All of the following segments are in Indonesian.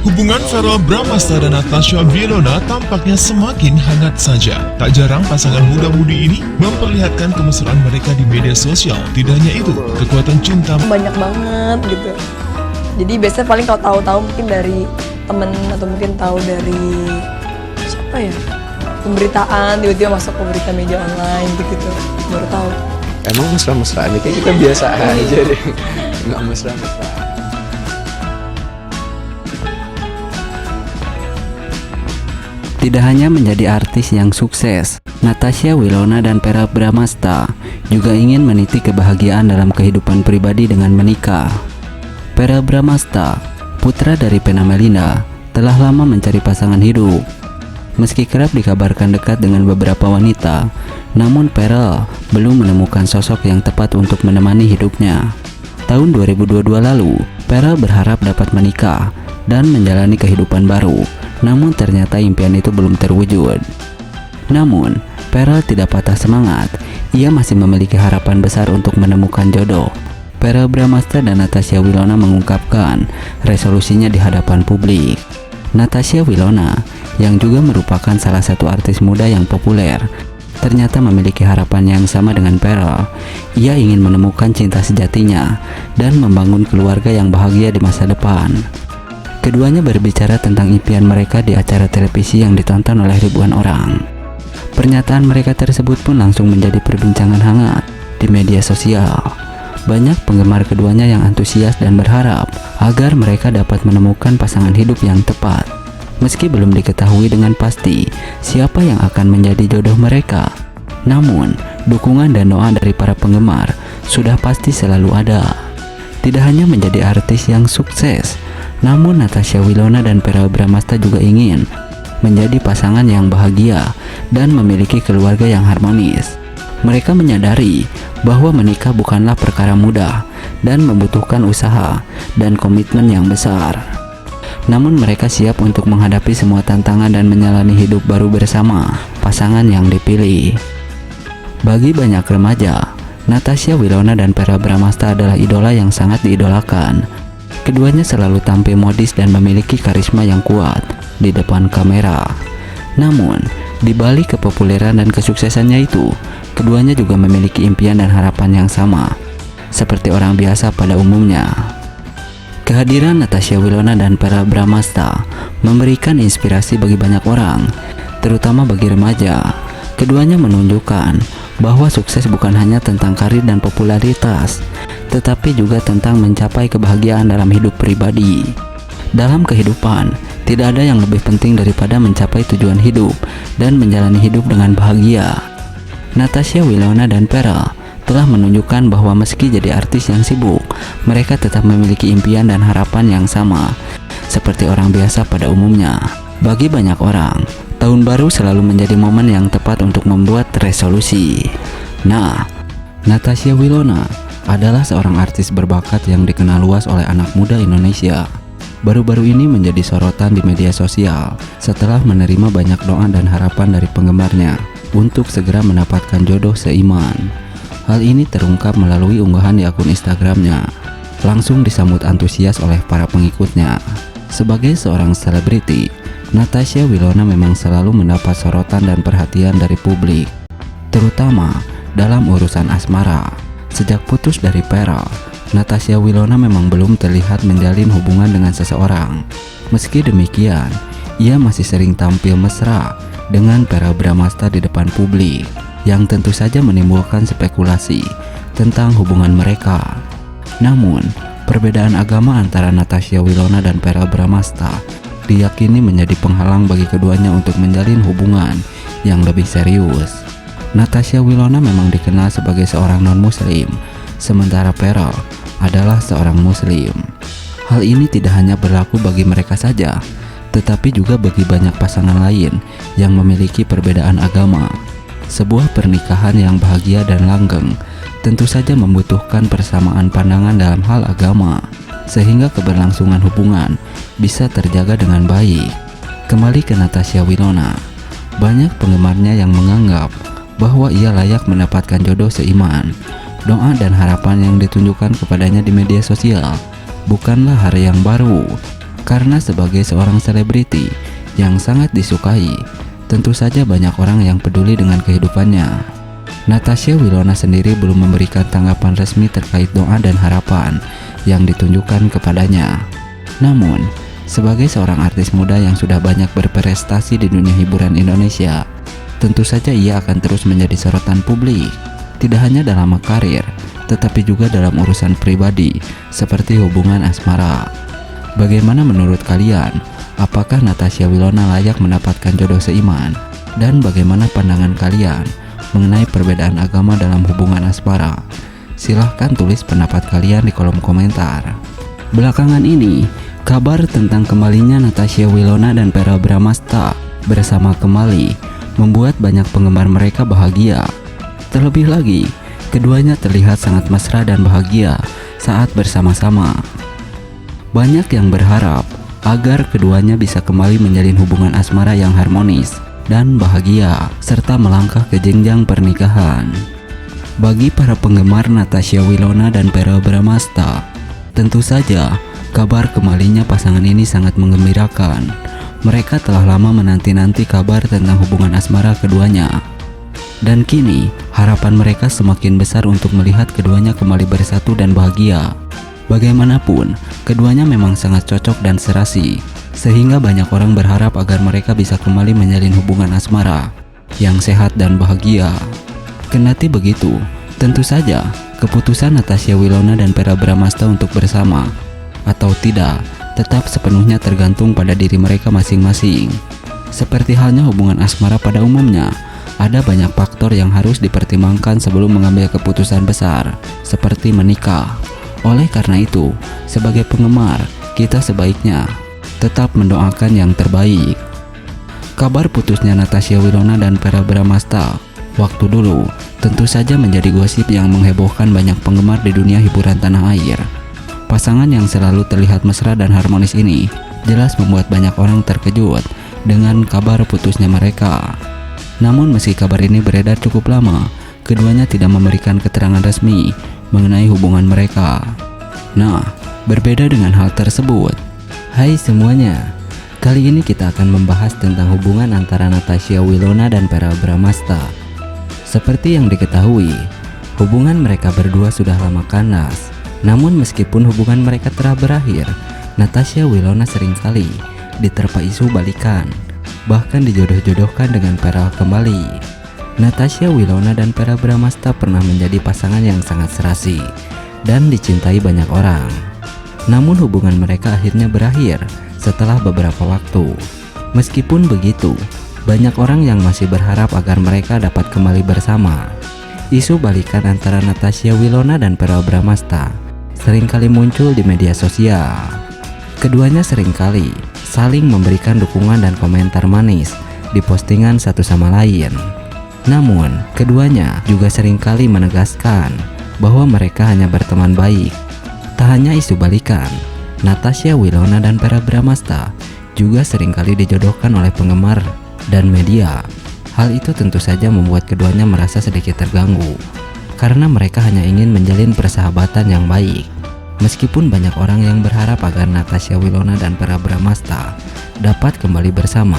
Hubungan Verrell Bramasta dan Natasha Wilona tampaknya semakin hangat saja. Tak jarang pasangan muda-mudi ini memperlihatkan kemesraan mereka di media sosial. Tidak hanya itu, kekuatan cinta banyak banget gitu. Jadi biasanya paling kalau tahu-tahu mungkin dari temen atau mungkin tahu dari siapa ya, pemberitaan, tiba-tiba masuk ke berita media online gitu, baru tahu. Emang mesra-mesraan kayak kita biasa aja deh, nggak mesra-mesraan. Tidak hanya menjadi artis yang sukses, Natasha Wilona dan Verrell Bramasta juga ingin meniti kebahagiaan dalam kehidupan pribadi dengan menikah. Verrell Bramasta, putra dari Vena Melinda, telah lama mencari pasangan hidup. Meski kerap dikabarkan dekat dengan beberapa wanita, namun Verrell belum menemukan sosok yang tepat untuk menemani hidupnya. Tahun 2022 lalu, Verrell berharap dapat menikah dan menjalani kehidupan baru. Namun ternyata impian itu belum terwujud. Namun, Verrell tidak patah semangat. Ia masih memiliki harapan besar untuk menemukan jodoh. Verrell Bramasta dan Natasha Wilona mengungkapkan resolusinya di hadapan publik. Natasha Wilona, yang juga merupakan salah satu artis muda yang populer, ternyata memiliki harapan yang sama dengan Verrell. Ia ingin menemukan cinta sejatinya dan membangun keluarga yang bahagia di masa depan. Keduanya berbicara tentang impian mereka di acara televisi yang ditonton oleh ribuan orang. Pernyataan mereka tersebut pun langsung menjadi perbincangan hangat di media sosial. Banyak penggemar keduanya yang antusias dan berharap agar mereka dapat menemukan pasangan hidup yang tepat. Meski belum diketahui dengan pasti siapa yang akan menjadi jodoh mereka, namun dukungan dan doa dari para penggemar sudah pasti selalu ada. Tidak hanya menjadi artis yang sukses, namun Natasha Wilona dan Verrell Bramasta juga ingin menjadi pasangan yang bahagia dan memiliki keluarga yang harmonis. Mereka menyadari bahwa menikah bukanlah perkara mudah dan membutuhkan usaha dan komitmen yang besar. Namun mereka siap untuk menghadapi semua tantangan dan menjalani hidup baru bersama pasangan yang dipilih. Bagi banyak remaja, Natasha Wilona dan Verrell Bramasta adalah idola yang sangat diidolakan. Keduanya selalu tampil modis dan memiliki karisma yang kuat di depan kamera. Namun, di balik kepopuleran dan kesuksesannya itu, keduanya juga memiliki impian dan harapan yang sama, seperti orang biasa pada umumnya. Kehadiran Natasha Wilona dan Verrell Bramasta memberikan inspirasi bagi banyak orang, terutama bagi remaja. Keduanya menunjukkan bahwa sukses bukan hanya tentang karir dan popularitas, tetapi juga tentang mencapai kebahagiaan dalam hidup pribadi. Dalam kehidupan, tidak ada yang lebih penting daripada mencapai tujuan hidup dan menjalani hidup dengan bahagia. Natasha Wilona dan Verrell telah menunjukkan bahwa meski jadi artis yang sibuk, mereka tetap memiliki impian dan harapan yang sama, seperti orang biasa pada umumnya. Bagi banyak orang, tahun baru selalu menjadi momen yang tepat untuk membuat resolusi. Nah, Natasha Wilona adalah seorang artis berbakat yang dikenal luas oleh anak muda Indonesia. Baru-baru ini menjadi sorotan di media sosial setelah menerima banyak doa dan harapan dari penggemarnya untuk segera mendapatkan jodoh seiman. Hal ini terungkap melalui unggahan di akun Instagramnya, langsung disambut antusias oleh para pengikutnya. Sebagai seorang selebriti, Natasha Wilona memang selalu mendapat sorotan dan perhatian dari publik, terutama dalam urusan asmara. Sejak putus dari Verrell, Natasha Wilona memang belum terlihat menjalin hubungan dengan seseorang. Meski demikian, ia masih sering tampil mesra dengan Verrell Bramasta di depan publik, yang tentu saja menimbulkan spekulasi tentang hubungan mereka. Namun, perbedaan agama antara Natasha Wilona dan Verrell Bramasta diyakini menjadi penghalang bagi keduanya untuk menjalin hubungan yang lebih serius. Natasha Wilona memang dikenal sebagai seorang non-muslim, sementara Verrell adalah seorang muslim. Hal ini tidak hanya berlaku bagi mereka saja, tetapi juga bagi banyak pasangan lain yang memiliki perbedaan agama. Sebuah pernikahan yang bahagia dan langgeng tentu saja membutuhkan persamaan pandangan dalam hal agama, sehingga keberlangsungan hubungan bisa terjaga dengan baik. Kembali ke Natasha Wilona, banyak penggemarnya yang menganggap bahwa ia layak mendapatkan jodoh seiman. Doa dan harapan yang ditunjukkan kepadanya di media sosial bukanlah hal yang baru. Karena sebagai seorang selebriti yang sangat disukai, tentu saja banyak orang yang peduli dengan kehidupannya. Natasha Wilona sendiri belum memberikan tanggapan resmi terkait doa dan harapan yang ditunjukkan kepadanya. Namun, sebagai seorang artis muda yang sudah banyak berprestasi di dunia hiburan Indonesia, tentu saja ia akan terus menjadi sorotan publik, tidak hanya dalam karir, tetapi juga dalam urusan pribadi, seperti hubungan asmara. Bagaimana menurut kalian? Apakah Natasha Wilona layak mendapatkan jodoh seiman? Dan bagaimana pandangan kalian mengenai perbedaan agama dalam hubungan asmara? Silahkan tulis pendapat kalian di kolom komentar. Belakangan ini, kabar tentang kembalinya Natasha Wilona dan Verrell Bramasta bersama kembali membuat banyak penggemar mereka bahagia. Terlebih lagi, keduanya terlihat sangat mesra dan bahagia saat bersama-sama. Banyak yang berharap agar keduanya bisa kembali menjalin hubungan asmara yang harmonis dan bahagia, serta melangkah ke jenjang pernikahan. Bagi para penggemar Natasha Wilona dan Verrell Bramasta, tentu saja kabar kembalinya pasangan ini sangat menggembirakan. Mereka telah lama menanti-nanti kabar tentang hubungan asmara keduanya. Dan kini, harapan mereka semakin besar untuk melihat keduanya kembali bersatu dan bahagia. Bagaimanapun, keduanya memang sangat cocok dan serasi, sehingga banyak orang berharap agar mereka bisa kembali menjalin hubungan asmara yang sehat dan bahagia. Kendati begitu, tentu saja keputusan Natasha Wilona dan Verrell Bramasta untuk bersama atau tidak tetap sepenuhnya tergantung pada diri mereka masing-masing. Seperti halnya hubungan asmara pada umumnya, ada banyak faktor yang harus dipertimbangkan sebelum mengambil keputusan besar, seperti menikah. Oleh karena itu, sebagai penggemar, kita sebaiknya tetap mendoakan yang terbaik. Kabar putusnya Natasha Wilona dan Verrell Bramasta waktu dulu tentu saja menjadi gosip yang menghebohkan banyak penggemar di dunia hiburan tanah air. Pasangan yang selalu terlihat mesra dan harmonis ini jelas membuat banyak orang terkejut dengan kabar putusnya mereka. Namun meski kabar ini beredar cukup lama, keduanya tidak memberikan keterangan resmi mengenai hubungan mereka. Nah, berbeda dengan hal tersebut. Hai semuanya, kali ini kita akan membahas tentang hubungan antara Natasha Wilona dan Verrell Bramasta. Seperti yang diketahui, hubungan mereka berdua sudah lama kandas. Namun meskipun hubungan mereka telah berakhir, Natasha Wilona seringkali diterpa isu balikan, bahkan dijodoh-jodohkan dengan Verrell kembali. Natasha Wilona dan Verrell Bramasta pernah menjadi pasangan yang sangat serasi dan dicintai banyak orang. Namun hubungan mereka akhirnya berakhir setelah beberapa waktu. Meskipun begitu, banyak orang yang masih berharap agar mereka dapat kembali bersama. Isu balikan antara Natasha Wilona dan Verrell Bramasta seringkali muncul di media sosial. Keduanya seringkali saling memberikan dukungan dan komentar manis di postingan satu sama lain. Namun, keduanya juga seringkali menegaskan bahwa mereka hanya berteman baik. Tak hanya isu balikan, Natasha Wilona dan Verrell Bramasta juga seringkali dijodohkan oleh penggemar dan media. Hal itu tentu saja membuat keduanya merasa sedikit terganggu, karena mereka hanya ingin menjalin persahabatan yang baik. Meskipun banyak orang yang berharap agar Natasha Wilona dan Verrell Bramasta dapat kembali bersama,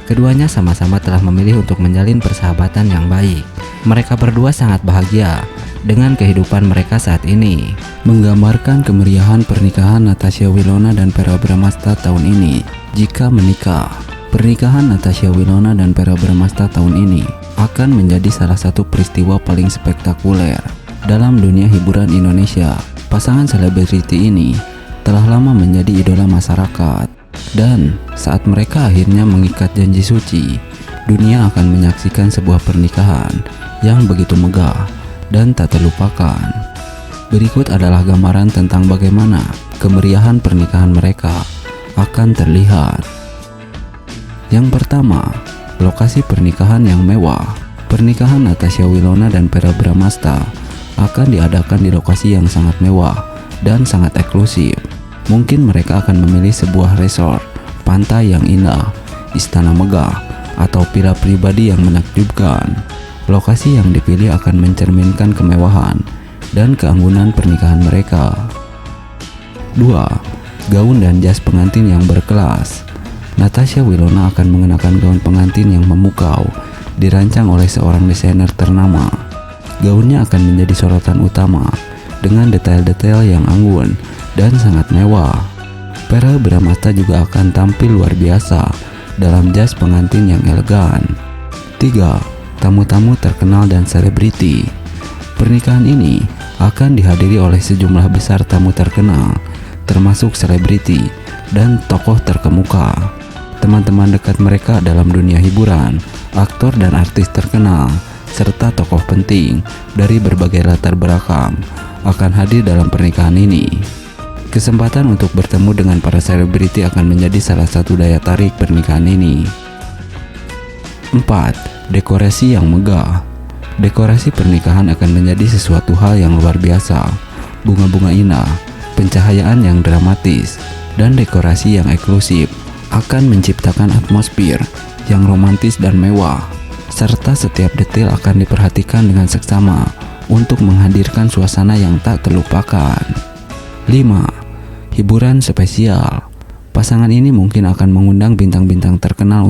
keduanya sama-sama telah memilih untuk menjalin persahabatan yang baik. Mereka berdua sangat bahagia dengan kehidupan mereka saat ini, menggambarkan kemeriahan pernikahan Natasha Wilona dan Verrell Bramasta tahun ini. Jika menikah, pernikahan Natasha Wilona dan Verrell Bramasta tahun ini akan menjadi salah satu peristiwa paling spektakuler dalam dunia hiburan Indonesia. Pasangan selebriti ini telah lama menjadi idola masyarakat, dan saat mereka akhirnya mengikat janji suci, dunia akan menyaksikan sebuah pernikahan yang begitu megah dan tak terlupakan. Berikut adalah gambaran tentang bagaimana kemeriahan pernikahan mereka akan terlihat. Yang pertama, lokasi pernikahan yang mewah. Pernikahan Natasha Wilona dan Verrell Bramasta akan diadakan di lokasi yang sangat mewah dan sangat eksklusif. Mungkin mereka akan memilih sebuah resort, pantai yang indah, istana megah, atau villa pribadi yang menakjubkan. Lokasi yang dipilih akan mencerminkan kemewahan dan keanggunan pernikahan mereka. 2. gaun dan jas pengantin yang berkelas. Natasha Wilona akan mengenakan gaun pengantin yang memukau, dirancang oleh seorang desainer ternama. Gaunnya akan menjadi sorotan utama, dengan detail-detail yang anggun dan sangat mewah. Verrell Bramasta juga akan tampil luar biasa dalam jas pengantin yang elegan. 3. Tamu-tamu terkenal dan selebriti. Pernikahan ini akan dihadiri oleh sejumlah besar tamu terkenal, termasuk selebriti dan tokoh terkemuka. Teman-teman dekat mereka dalam dunia hiburan, aktor dan artis terkenal, serta tokoh penting dari berbagai latar belakang akan hadir dalam pernikahan ini. Kesempatan untuk bertemu dengan para selebriti akan menjadi salah satu daya tarik pernikahan ini. 4. Dekorasi yang megah. Dekorasi pernikahan akan menjadi sesuatu hal yang luar biasa. Bunga-bunga indah, pencahayaan yang dramatis, dan dekorasi yang eksklusif akan menciptakan atmosfer yang romantis dan mewah, serta setiap detail akan diperhatikan dengan seksama untuk menghadirkan suasana yang tak terlupakan. 5. Hiburan spesial. Pasangan ini mungkin akan mengundang bintang-bintang terkenal